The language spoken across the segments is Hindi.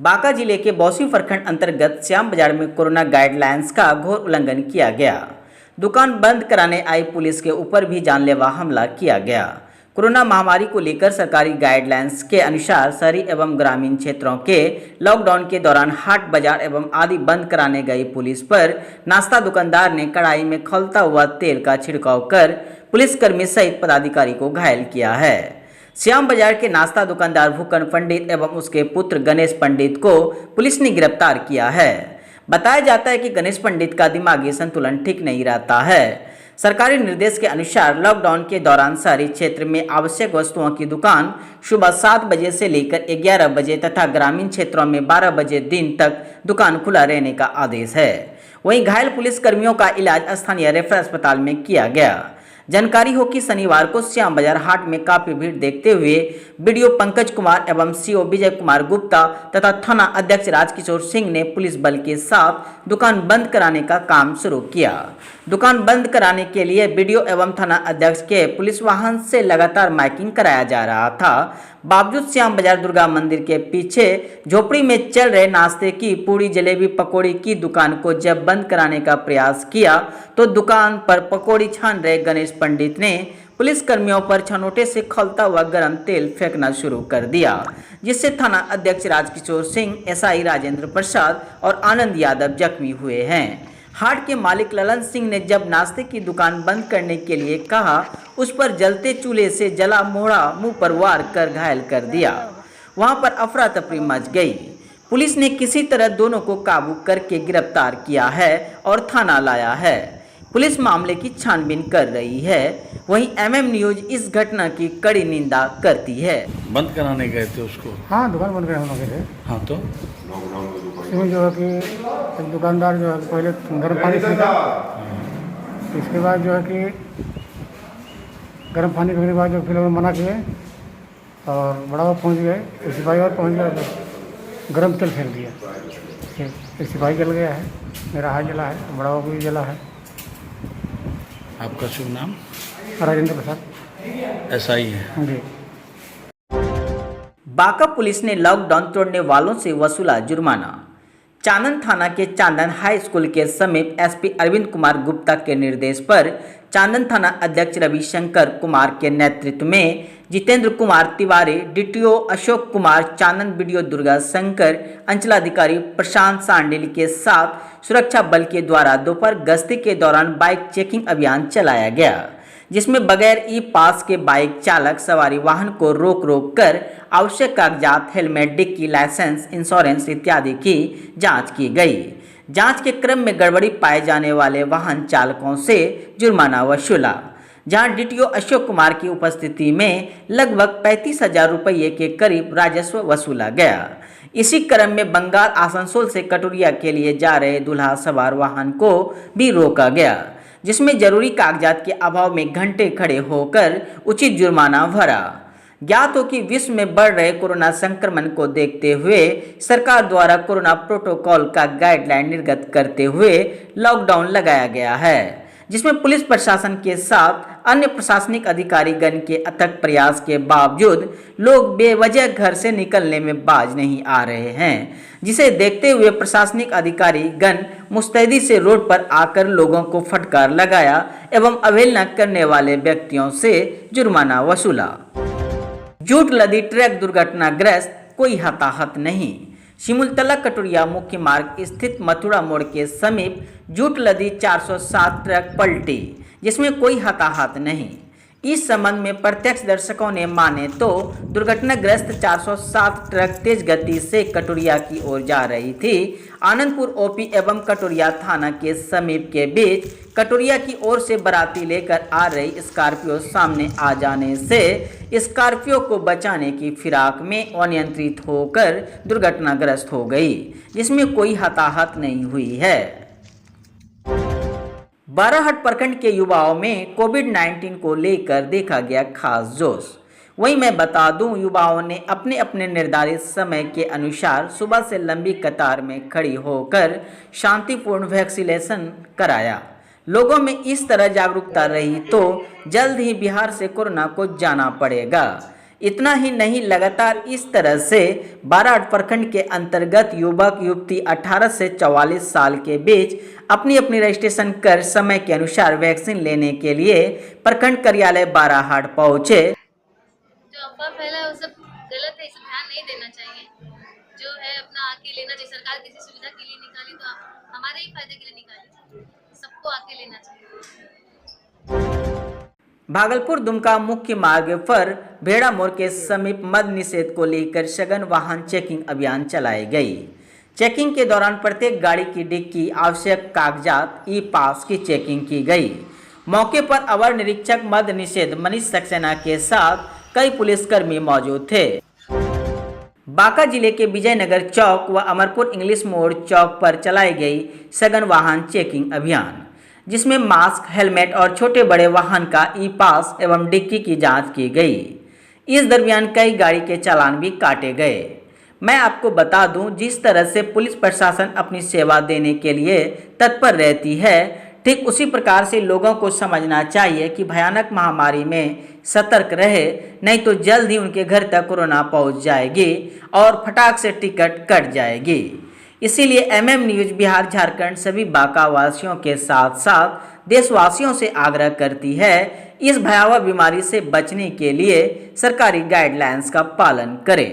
बांका जिले के बौंसी प्रखंड अंतर्गत श्याम बाजार में कोरोना गाइडलाइंस का घोर उल्लंघन किया गया। दुकान बंद कराने आई पुलिस के ऊपर भी जानलेवा हमला किया गया। कोरोना महामारी को लेकर सरकारी गाइडलाइंस के अनुसार शहरी एवं ग्रामीण क्षेत्रों के लॉकडाउन के दौरान हाट बाजार एवं आदि बंद कराने गई पुलिस पर नाश्ता दुकानदार ने कढ़ाई में खौलता हुआ तेल का छिड़काव कर पुलिसकर्मी सहित पदाधिकारी को घायल किया है। श्याम बाजार के नाश्ता दुकानदार भूकन पंडित एवं उसके पुत्र गणेश पंडित को पुलिस ने गिरफ्तार किया है। बताया जाता है कि गणेश पंडित का दिमागी संतुलन ठीक नहीं रहता है। सरकारी निर्देश के अनुसार लॉकडाउन के दौरान शहरी क्षेत्र में आवश्यक वस्तुओं की दुकान सुबह 7 बजे से लेकर 11 बजे तथा ग्रामीण क्षेत्रों में 12 बजे दिन तक दुकान खुला रहने का आदेश है। वहीं घायल पुलिसकर्मियों का इलाज स्थानीय रेफरल अस्पताल में किया गया। जानकारी हो कि शनिवार को श्याम बाजार हाट में काफी भीड़ देखते हुए बीडीओ पंकज कुमार एवं सीओ विजय कुमार गुप्ता तथा थाना अध्यक्ष राजकिशोर सिंह ने पुलिस बल के साथ दुकान बंद कराने का काम शुरू किया। दुकान बंद कराने के लिए बीडीओ एवं थाना अध्यक्ष के पुलिस वाहन से लगातार माइकिंग कराया जा रहा था। बावजूद श्याम बाजार दुर्गा मंदिर के पीछे झोपड़ी में चल रहे नाश्ते की पूड़ी जलेबी पकौड़ी की दुकान को जब बंद कराने का प्रयास किया तो दुकान पर पकौड़ी छान रहे गणेश पंडित ने पुलिस कर्मियों पर छनोटे से खौलता हुआ गर्म तेल फेंकना शुरू कर दिया, जिससे थाना अध्यक्ष राजकिशोर सिंह, एसआई राजेंद्र प्रसाद और आनंद यादव जख्मी हुए हैं। हाट के मालिक ललन सिंह ने जब नाश्ते की दुकान बंद करने के लिए कहा, उस पर जलते चूल्हे से जला मोहरा मुंह पर वार कर घायल कर दिया। वहां पर अफरा तफरी मच गई। पुलिस ने किसी तरह दोनों को काबू करके गिरफ्तार किया है और थाना लाया है। पुलिस मामले की छानबीन कर रही है। वहीं एमएम न्यूज इस घटना की कड़ी निंदा करती है। बंद कराने गए थे उसको? हाँ, दुकान बंद कराने गए थे। हाँ, तो इसमें जो है कि एक दुकानदार जो है पहले गर्म पानी फेंका, इसके बाद जो है कि गर्म पानी फेंकने के बाद जो फिर मना किए और बड़ा वो पहुँच गए, सिपाही और पहुँच गया तो गर्म तेल फेंक दिया। एक सिपाही जल गया है, मेरा हाथ जला है, बड़ा वो भी जला है। आपका शुभ नाम? राजेंद्र प्रसाद, एसआई है जी। बांका पुलिस ने लॉकडाउन तोड़ने वालों से वसूला जुर्माना। चांदन थाना के चांदन हाई स्कूल के समीप एसपी अरविंद कुमार गुप्ता के निर्देश पर चांदन थाना अध्यक्ष रविशंकर कुमार के नेतृत्व में जितेंद्र कुमार तिवारी, डीटीओ अशोक कुमार, चांदन बीडीओ दुर्गा शंकर, अंचलाधिकारी प्रशांत सांडिल के साथ सुरक्षा बल के द्वारा दोपहर गश्ती के दौरान बाइक चेकिंग अभियान चलाया गया, जिसमें बगैर ई पास के बाइक चालक सवारी वाहन को रोक कर आवश्यक कागजात, हेलमेट, डिक्की, लाइसेंस, इंश्योरेंस इत्यादि की जांच की गई। जांच के क्रम में गड़बड़ी पाए जाने वाले वाहन चालकों से जुर्माना वसूला, जहां डीटीओ अशोक कुमार की उपस्थिति में लगभग 35,000 रुपये के करीब राजस्व वसूला गया। इसी क्रम में बंगाल आसनसोल से कटोरिया के लिए जा रहे दूल्हा सवार वाहन को भी रोका गया, जिसमें जरूरी कागजात के अभाव में घंटे खड़े होकर उचित जुर्माना भरा। ज्ञात हो कि विश्व में बढ़ रहे कोरोना संक्रमण को देखते हुए सरकार द्वारा कोरोना प्रोटोकॉल का गाइडलाइन निर्गत करते हुए लॉकडाउन लगाया गया है, जिसमें पुलिस प्रशासन के साथ अन्य प्रशासनिक अधिकारीगण के अथक प्रयास के बावजूद लोग बेवजह घर से निकलने में बाज नहीं आ रहे हैं, जिसे देखते हुए प्रशासनिक अधिकारीगण मुस्तैदी से रोड पर आकर लोगों को फटकार लगाया एवं अवहेलना करने वाले व्यक्तियों से जुर्माना वसूला। जूट लदी ट्रक दुर्घटनाग्रस्त, कोई हताहत नहीं। सिमुलतला कटोरिया मुख्य मार्ग स्थित मथुरा मोड़ के समीप जूट लदी 407 ट्रक पलटी, जिसमें कोई हताहत नहीं। इस संबंध में प्रत्यक्ष दर्शकों ने माने तो दुर्घटनाग्रस्त 407 ट्रक तेज गति से कटोरिया की ओर जा रही थी। आनंदपुर ओपी एवं कटोरिया थाना के समीप के बीच कटोरिया की ओर से बाराती लेकर आ रही स्कॉर्पियो सामने आ जाने से स्कॉर्पियो को बचाने की फिराक में अनियंत्रित होकर दुर्घटनाग्रस्त हो गई, जिसमें कोई हताहत नहीं हुई है। बाराहाट प्रखंड के युवाओं में कोविड-19 को लेकर देखा गया खास जोश। वहीं मैं बता दूं, युवाओं ने अपने अपने निर्धारित समय के अनुसार सुबह से लंबी कतार में खड़ी होकर शांतिपूर्ण वैक्सीनेशन कराया। लोगों में इस तरह जागरूकता रही तो जल्द ही बिहार से कोरोना को जाना पड़ेगा। इतना ही नहीं, लगातार इस तरह से बाराड़ प्रखंड के अंतर्गत युवक युवती 18 से 44 साल के बीच अपनी अपनी रजिस्ट्रेशन कर समय के अनुसार वैक्सीन लेने के लिए प्रखंड कार्यालय बाराहाट पहुंचे। जो अफवाह फैला है वो सब गलत है, इसे ध्यान नहीं देना चाहिए। जो है अपना आके लेना चाहिए। सरकार किसी सुविधा के लिए निकाली तो हमारे ही फायदे के लिए निकाली, सबको आके लेना चाहिए। भागलपुर दुमका मुख्य मार्ग पर भेड़ा मोड़ के समीप मद निषेध को लेकर सघन वाहन चेकिंग अभियान चलाई गई। चेकिंग के दौरान प्रत्येक गाड़ी की डिक्की, आवश्यक कागजात, ई पास की चेकिंग की गई। मौके पर अवर निरीक्षक मद निषेध मनीष सक्सेना के साथ कई पुलिसकर्मी मौजूद थे। बांका जिले के विजयनगर चौक व अमरपुर इंग्लिश मोड़ चौक पर चलाई गई सघन वाहन चेकिंग अभियान, जिसमें मास्क, हेलमेट और छोटे बड़े वाहन का ई पास एवं डिक्की की जांच की गई। इस दरमियान कई गाड़ी के चालान भी काटे गए। मैं आपको बता दूं, जिस तरह से पुलिस प्रशासन अपनी सेवा देने के लिए तत्पर रहती है, ठीक उसी प्रकार से लोगों को समझना चाहिए कि भयानक महामारी में सतर्क रहे, नहीं तो जल्द ही उनके घर तक कोरोना पहुंच जाएगी और फटाक से टिकट कट जाएगी। इसीलिए MM न्यूज बिहार झारखंड सभी बांका वासियों के साथ साथ देशवासियों से आग्रह करती है, इस भयावह बीमारी से बचने के लिए सरकारी गाइडलाइंस का पालन करें।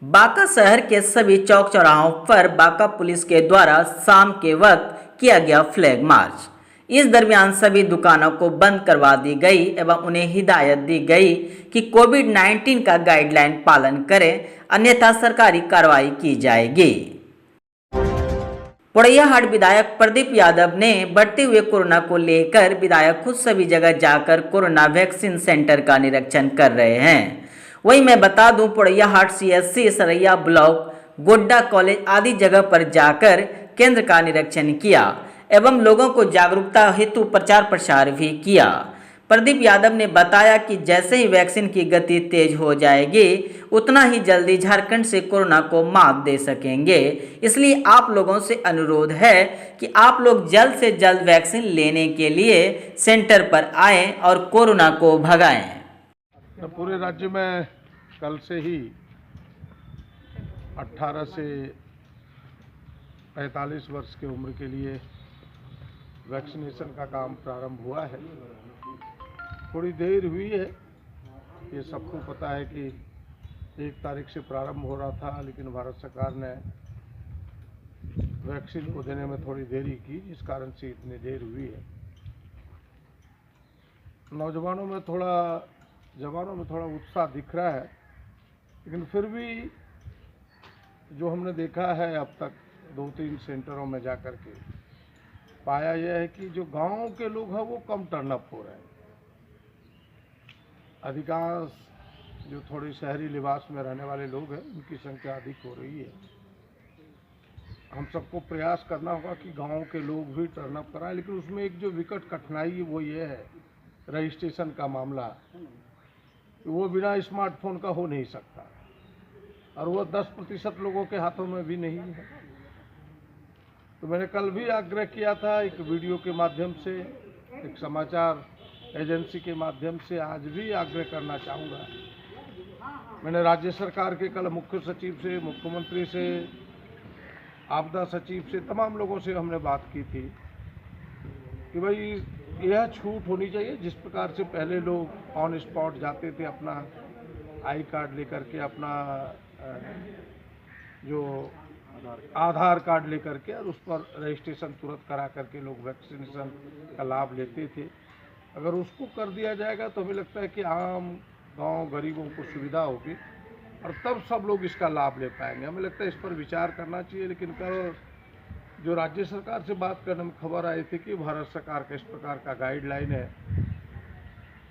बांका शहर के सभी चौक चौराहों पर बांका पुलिस के द्वारा शाम के वक्त किया गया फ्लैग मार्च। इस दरमियान सभी दुकानों को बंद करवा दी गई एवं उन्हें हिदायत दी गई कि कोविड-19 का गाइडलाइन पालन करें, अन्यथा सरकारी कार्रवाई की जाएगी। पोड़ैयाहाट विधायक प्रदीप यादव ने बढ़ते हुए कोरोना को लेकर विधायक खुद सभी जगह जाकर कोरोना वैक्सीन सेंटर का निरीक्षण कर रहे हैं। वहीं मैं बता दूं, Poraiyahat CSC, Saraiya block, Godda college आदि जगह पर जाकर केंद्र का निरीक्षण किया एवं लोगों को जागरूकता हेतु प्रचार प्रसार भी किया। प्रदीप यादव ने बताया कि जैसे ही वैक्सीन की गति तेज हो जाएगी, उतना ही जल्दी झारखंड से कोरोना को मात दे सकेंगे। इसलिए आप लोगों से अनुरोध है कि आप लोग जल्द से जल्द वैक्सीन लेने के लिए सेंटर पर आएं और कोरोना को भगाएं। पूरे राज्य में कल से ही 18 से 45 वर्ष की उम्र के लिए वैक्सीनेशन का काम प्रारंभ हुआ है। थोड़ी देर हुई है, ये सबको पता है कि 1 तारीख से प्रारंभ हो रहा था, लेकिन भारत सरकार ने वैक्सीन को देने में थोड़ी देरी की, जिस कारण से इतनी देर हुई है। जवानों में थोड़ा उत्साह दिख रहा है, लेकिन फिर भी जो हमने देखा है अब तक 2-3 सेंटरों में जाकर के पाया यह है कि जो गांव के लोग हैं वो कम टर्नअप हो रहे हैं। अधिकांश जो थोड़ी शहरी लिबास में रहने वाले लोग हैं उनकी संख्या अधिक हो रही है। हम सबको प्रयास करना होगा कि गांव के लोग भी टर्नअप कराएं, लेकिन उसमें एक जो विकट कठिनाई वो ये है रजिस्ट्रेशन का मामला, वो बिना स्मार्टफोन का हो नहीं सकता और वो 10% लोगों के हाथों में भी नहीं है। तो मैंने कल भी आग्रह किया था एक वीडियो के माध्यम से, एक समाचार एजेंसी के माध्यम से, आज भी आग्रह करना चाहूँगा। मैंने राज्य सरकार के कल मुख्य सचिव से, मुख्यमंत्री से, आपदा सचिव से, तमाम लोगों से हमने बात की थी कि भाई यह छूट होनी चाहिए। जिस प्रकार से पहले लोग ऑन स्पॉट जाते थे अपना आई कार्ड लेकर के, अपना जो आधार कार्ड लेकर के और उस पर रजिस्ट्रेशन तुरंत करा करके लोग वैक्सीनेशन का लाभ लेते थे, अगर उसको कर दिया जाएगा तो हमें लगता है कि आम गांव गरीबों को सुविधा होगी और तब सब लोग इसका लाभ ले पाएंगे। हमें लगता है इस पर विचार करना चाहिए। लेकिन कल जो राज्य सरकार से बात करने में खबर आई थी कि भारत सरकार का इस प्रकार का गाइडलाइन है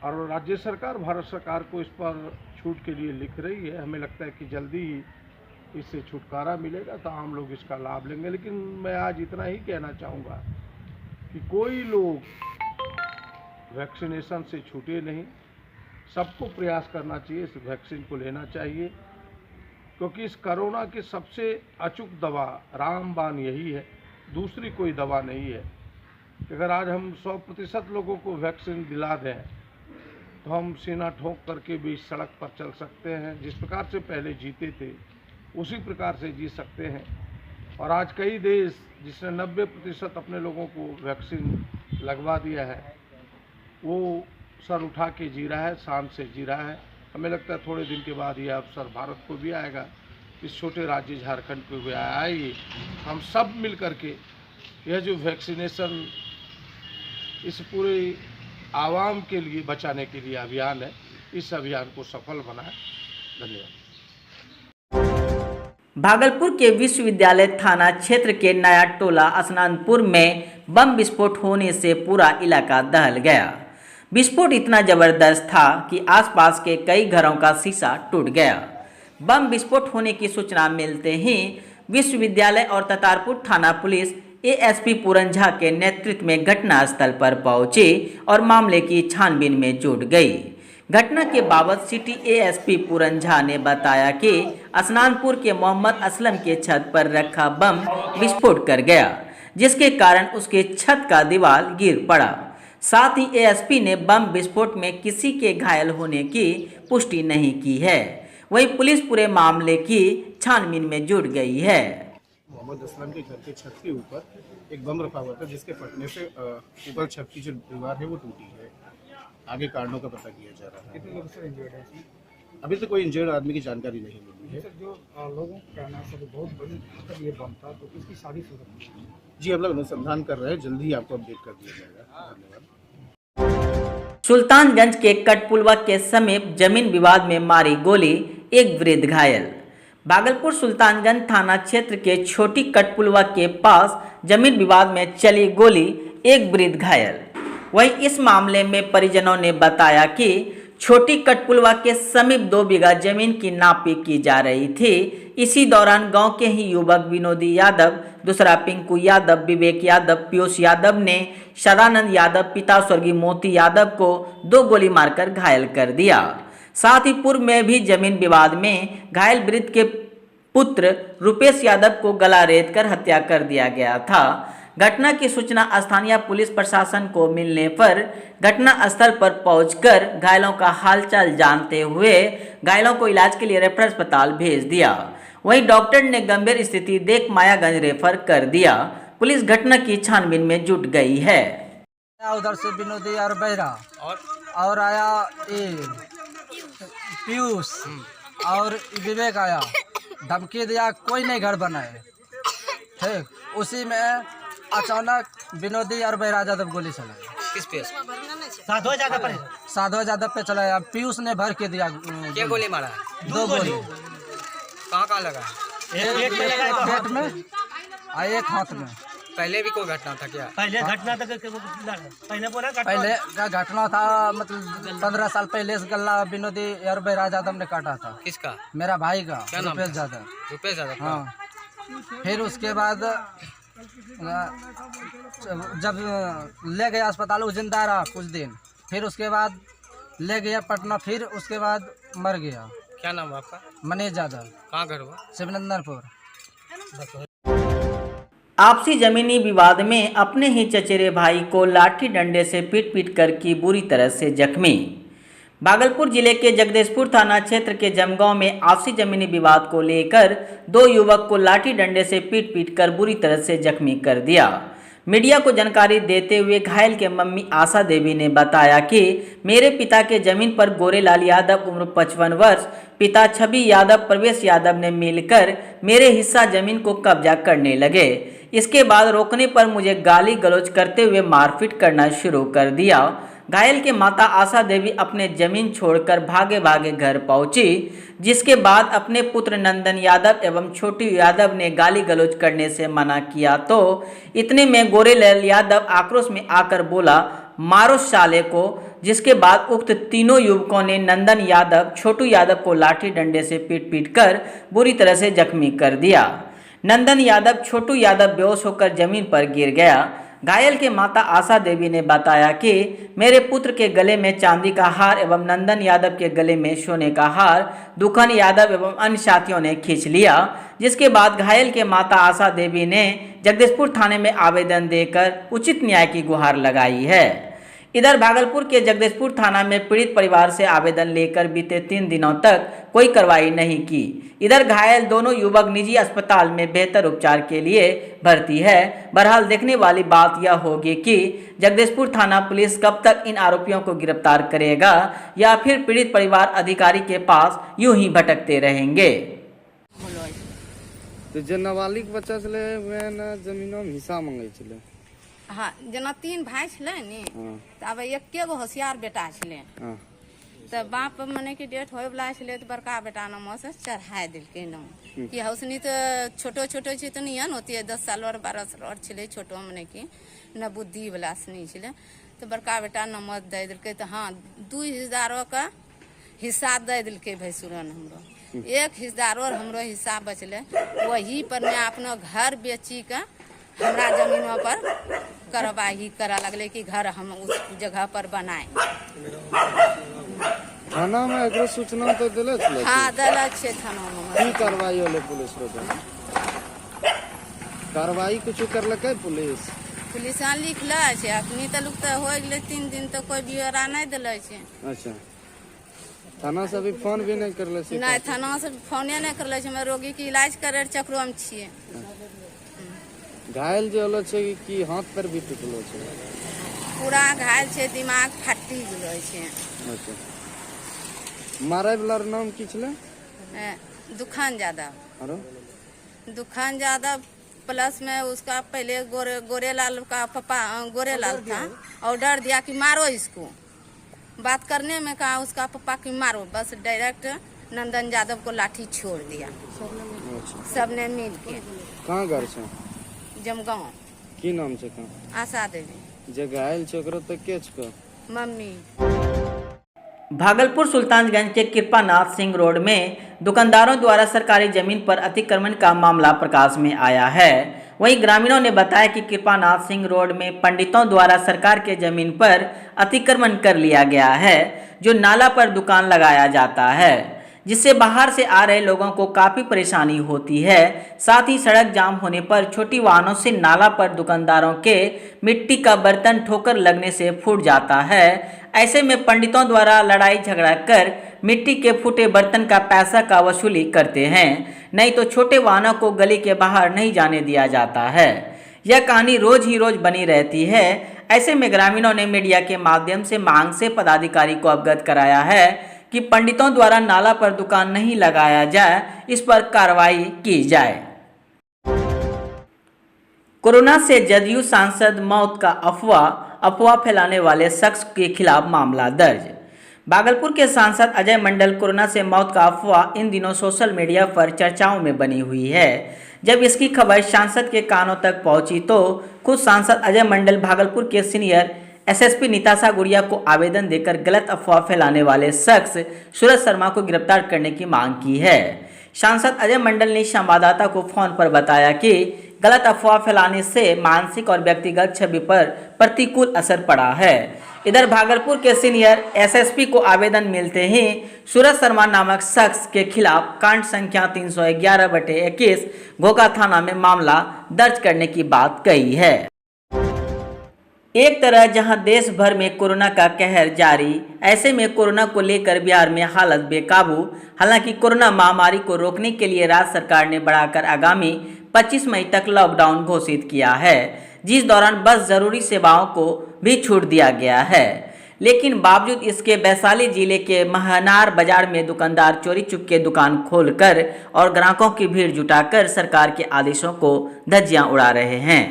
और राज्य सरकार भारत सरकार को इस पर छूट के लिए लिख रही है। हमें लगता है कि जल्दी ही इससे छुटकारा मिलेगा तो आम लोग इसका लाभ लेंगे। लेकिन मैं आज इतना ही कहना चाहूँगा कि कोई लोग वैक्सीनेशन से छूटे नहीं, सबको प्रयास करना चाहिए, इस वैक्सीन को लेना चाहिए, क्योंकि इस कोरोना की सबसे अचूक दवा रामबाण यही है, दूसरी कोई दवा नहीं है। अगर आज हम 100% लोगों को वैक्सीन दिला दें तो हम सीना ठोक करके भी इस सड़क पर चल सकते हैं। जिस प्रकार से पहले जीते थे उसी प्रकार से जी सकते हैं। और आज कई देश जिसने 90% अपने लोगों को वैक्सीन लगवा दिया है, वो सर उठा के जी रहा है, शान से जी रहा है। हमें लगता है थोड़े दिन के बाद ये अवसर भारत को भी आएगा, इस छोटे राज्य झारखंड को भी आएगी। हम सब मिल करके यह जो वैक्सीनेशन इस पूरे आवाम के लिए बचाने के लिए अभियान है, इस अभियान को सफल बनाए। धन्यवाद। भागलपुर के विश्वविद्यालय थाना क्षेत्र के नया टोला असनानपुर में बम विस्फोट होने से पूरा इलाका दहल गया। विस्फोट इतना जबरदस्त था कि आसपास के कई घरों का शीशा टूट गया। बम विस्फोट होने की सूचना मिलते ही विश्वविद्यालय और ततारपुर थाना पुलिस एएसपी पूरन झा के नेतृत्व में घटनास्थल पर पहुंची और मामले की छानबीन में जुट गई। घटना के बाबत सिटी एएसपी पूरन झा ने बताया कि असनानपुर के मोहम्मद असलम के छत पर रखा बम विस्फोट कर गया, जिसके कारण उसके छत का दीवार गिर पड़ा। साथ ही एएसपी ने बम विस्फोट में किसी के घायल होने की पुष्टि नहीं की है। वहीं पुलिस पूरे मामले की छानबीन में जुट गई है। मोहम्मद असलम के घर के छत के ऊपर एक बम रखा हुआ था, जिसके फटने से ऊपर छत की जो दीवार है वो टूटी है। आगे कारणों का पता किया जा रहा है। कितने लोग सर इंजर्ड है? अभी तक कोई इंजर्ड आदमी की जानकारी नहीं मिली है। सर जो लोगों का कहना है सर बहुत बड़ी मतलब ये बम था, तो इसकी सारी सूरत है। जी, हम लोग अनुसंधान कर रहे हैं, जल्दी ही आपको अपडेट कर दिया जाएगा। धन्यवाद। सुल्तानगंज के कटपुलवा के समीप जमीन विवाद में मारी गोली, एक वृद्ध घायल। भागलपुर सुल्तानगंज थाना क्षेत्र के छोटी कटपुलवा के पास जमीन विवाद में चली गोली, एक वृद्ध घायल। वहीं इस मामले में परिजनों ने बताया कि छोटी कटपुलवा के समीप 2 बीघा जमीन की नापी की जा रही थी। इसी दौरान गांव के ही युवक विनोदी यादव, दूसरा पिंकू यादव, विवेक यादव, पीयूष यादव ने सदानंद यादव पिता स्वर्गीय मोती यादव को 2 गोली मारकर घायल कर दिया। साथ ही पूर्व में भी जमीन विवाद में घायल वृद्ध के पुत्र रुपेश यादव को गला रेत कर हत्या कर दिया गया था। घटना की सूचना स्थानीय पुलिस प्रशासन को मिलने पर घटना स्थल पर पहुंचकर घायलों का हालचाल जानते हुए घायलों को इलाज के लिए रेफरल अस्पताल भेज दिया। वहीं डॉक्टर ने गंभीर स्थिति देख मायागंज रेफर कर दिया। पुलिस घटना की छानबीन में जुट गई है। उधर से विनोदी और बहरा और आया पीयूष और विवेक आया, धमकी दिया कोई नहीं घर बनाए। ठीक उसी में अचानक विनोदी और बहरा यादव गोली चलाई। किस पे? साधो यादव पे चलाया। पीयूष ने भर के दिया। क्या गोली मारा? 2 गोली। कहाँ लगा? एक पेट में और एक हाथ में। पहले भी कोई घटना था क्या? पहले का घटना था, मतलब 15 साल पहले इस गला विनोदी और बहरा यादव ने काटा था। किसका? मेरा भाई का। क्या नाम? रुपेश यादव। रुपेश यादव। हाँ। फिर उसके बाद जब ले गया अस्पताल, वो जिंदा रहा कुछ दिन। फिर उसके बाद ले गया पटना, फिर उसके बाद मर गया। क्या नाम है आपका? मनीष यादव। कहाँ घर हुआ? शिवनंदनपुर। आपसी जमीनी विवाद में अपने ही चचेरे भाई को लाठी डंडे से पीट कर की बुरी तरह से जख्मी। भागलपुर जिले के जगदीशपुर थाना क्षेत्र के जमगांव में आपसी जमीनी विवाद को लेकर 2 युवक को लाठी डंडे से पीट कर बुरी तरह से जख्मी कर दिया। मीडिया को जानकारी देते हुए घायल के मम्मी आशा देवी ने बताया कि मेरे पिता के जमीन पर गोरेलाल यादव उम्र 55 वर्ष, पिता छवि यादव, प्रवेश यादव ने मिलकर मेरे हिस्सा जमीन को कब्जा करने लगे। इसके बाद रोकने पर मुझे गाली गलौज करते हुए मारपीट करना शुरू कर दिया। घायल के माता आशा देवी अपने जमीन छोड़कर भागे घर पहुंची, जिसके बाद अपने पुत्र नंदन यादव एवं छोटी यादव ने गाली गलौज करने से मना किया तो इतने में गोरेलाल यादव आक्रोश में आकर बोला, मारो साले को। जिसके बाद उक्त तीनों युवकों ने नंदन यादव, छोटू यादव को लाठी डंडे से पीट कर बुरी तरह से जख्मी कर दिया। नंदन यादव, छोटू यादव बेहोश होकर जमीन पर गिर गया। घायल के माता आशा देवी ने बताया कि मेरे पुत्र के गले में चांदी का हार एवं नंदन यादव के गले में सोने का हार दुखन यादव एवं अन्य साथियों ने खींच लिया। जिसके बाद घायल के माता आशा देवी ने जगदीशपुर थाने में आवेदन देकर उचित न्याय की गुहार लगाई है। इधर भागलपुर के जगदीशपुर थाना में पीड़ित परिवार से आवेदन लेकर बीते 3 दिनों तक कोई कार्रवाई नहीं की। इधर घायल दोनों युवक निजी अस्पताल में बेहतर उपचार के लिए भर्ती है। बहरहाल देखने वाली बात यह होगी कि जगदीशपुर थाना पुलिस कब तक इन आरोपियों को गिरफ्तार करेगा या फिर पीड़ित परिवार अधिकारी के पास यूं ही भटकते रहेंगे। तो जे नाबालिग बच्चा छलै वएह ने जमीनो में हिस्सा मांगे छलै। हाँ जेना 3 भाई छलै ने तऽ अब एके गो होशियार बेटा छलै तऽ बाप मने कि डेथ होय वाला छलै तऽ बड़का बेटा नाम से चढ़ाय देलकै नाम कि हौसनी तऽ छोटो छोटो छै तऽ नहीं न होती 10 साल और 12 साल और छलै छोटो मने कि न बुद्धि वाला सनी छलै तऽ बड़का बेटा नाम दे देलकै तऽ हाँ 2000 का हिस्सा दे देलकै भैंसुरन हमरो 1 हिस्सा और हमरो हिस्सा बचलै वही पर मैं अपना घर बेची के हमरा जमीनों पर कार्रवाई करा लगले कि घर हम उस जगह पर बनाए। थाना में एकरो सूचना तो दिले छलै। हाँ दिले छै थाना में। की कार्रवाई होले पुलिस रो? कार्रवाई कुछ करलकै पुलिस? पुलिस यहाँ लिखले छै अखनी तक तो हो गेले 3 दिन तो कोई ब्यौरा नहीं दिले छै। अच्छा थाना से अभी फोन भी नहीं करले छै? नहीं थाना से फोने नहीं करले छै। हम रोगी के इलाज करे चक्रो में छिए। घायल जे होलो छै कि हाथ पर भी टूटलो छै? पूरा घायल छै दिमाग फटी गेलो छै। अच्छा मारे वाला नाम की छलै? दुखान यादव। आरो दुखान यादव प्लस में उसका पहले गोरेलाल का पापा गोरेलाल था ऑर्डर दिया कि मारो इसको। बात करने में कहा उसका पापा कि मारो बस डायरेक्ट नंदन यादव को लाठी छोड़ दिया सबने मिल के। कहाँ घर छै? जमगांव। की नाम छै? कहाँ? आशा देवी। जे घायल छै ओकरो तक के छै? मम्मी। भागलपुर सुल्तानगंज के कृपानाथ सिंह रोड में दुकानदारों द्वारा सरकारी जमीन पर अतिक्रमण का मामला प्रकाश में आया है। वहीं ग्रामीणों ने बताया कि कृपानाथ सिंह रोड में पंडितों द्वारा सरकार के जमीन पर अतिक्रमण कर लिया गया है, जो नाला पर दुकान लगाया जाता है, जिससे बाहर से आ रहे लोगों को काफ़ी परेशानी होती है। साथ ही सड़क जाम होने पर छोटी वाहनों से नाला पर दुकानदारों के मिट्टी का बर्तन ठोकर लगने से फूट जाता है। ऐसे में पंडितों द्वारा लड़ाई झगड़ा कर मिट्टी के फूटे बर्तन का पैसा का वसूली करते हैं, नहीं तो छोटे वाहनों को गली के बाहर नहीं जाने दिया जाता है। यह कहानी रोज ही रोज बनी रहती है। ऐसे में ग्रामीणों ने मीडिया के माध्यम से मांग से पदाधिकारी को अवगत कराया है कि पंडितों द्वारा नाला पर दुकान नहीं लगाया जाए, इस पर कार्रवाई की जाए। कोरोना से जदयू सांसद मौत का अफवाह फैलाने वाले शख्स के खिलाफ मामला दर्ज। भागलपुर के सांसद अजय मंडल कोरोना से मौत का अफवाह इन दिनों सोशल मीडिया पर चर्चाओं में बनी हुई है। जब इसकी खबर सांसद के कानों तक पहुंची तो खुद सांसद अजय मंडल भागलपुर के सीनियर एसएसपी निताशा गुड़िया को आवेदन देकर गलत अफवाह फैलाने वाले शख्स सूरज शर्मा को गिरफ्तार करने की मांग की है। सांसद अजय मंडल ने संवाददाता को फोन पर बताया कि गलत अफवाह फैलाने से मानसिक और व्यक्तिगत छवि पर प्रतिकूल असर पड़ा है। इधर भागलपुर के सीनियर एसएसपी को आवेदन मिलते ही सूरज शर्मा नामक शख्स के खिलाफ कांड संख्या 311/21 घोघा थाना में मामला दर्ज करने की बात कही है। एक तरह जहां देश भर में कोरोना का कहर जारी, ऐसे में कोरोना को लेकर बिहार में हालत बेकाबू। हालांकि कोरोना महामारी को रोकने के लिए राज्य सरकार ने बढ़ाकर आगामी 25 मई तक लॉकडाउन घोषित किया है, जिस दौरान बस जरूरी सेवाओं को भी छूट दिया गया है। लेकिन बावजूद इसके वैशाली जिले के महनार बाजार में दुकानदार चोरी चुपके दुकान खोलकर और ग्राहकों की भीड़ जुटाकर सरकार के आदेशों को धज्जियां उड़ा रहे हैं।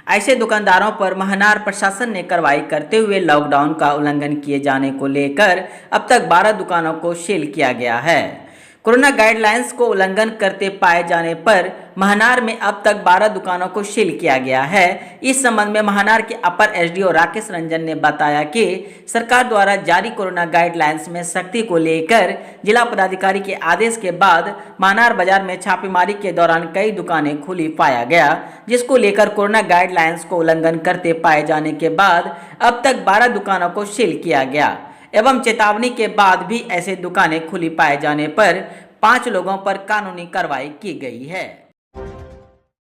ऐसे दुकानदारों पर महनार प्रशासन ने कार्रवाई करते हुए लॉकडाउन का उल्लंघन किए जाने को लेकर अब तक 12 दुकानों को सील किया गया है। कोरोना गाइडलाइंस को उल्लंघन करते पाए जाने पर महनार में अब तक 12 दुकानों को सील किया गया है। इस संबंध में महनार के अपर एसडीओ राकेश रंजन ने बताया कि सरकार द्वारा जारी कोरोना गाइडलाइंस में सख्ती को लेकर जिला पदाधिकारी के आदेश के बाद महनार बाजार में छापेमारी के दौरान कई दुकानें खुली पाया गया, जिसको लेकर कोरोना गाइडलाइंस को उल्लंघन करते पाए जाने के बाद अब तक 12 दुकानों को सील किया गया एवं चेतावनी के बाद भी ऐसे दुकानें खुली पाए जाने पर 5 लोगों पर कानूनी कार्रवाई की गई है।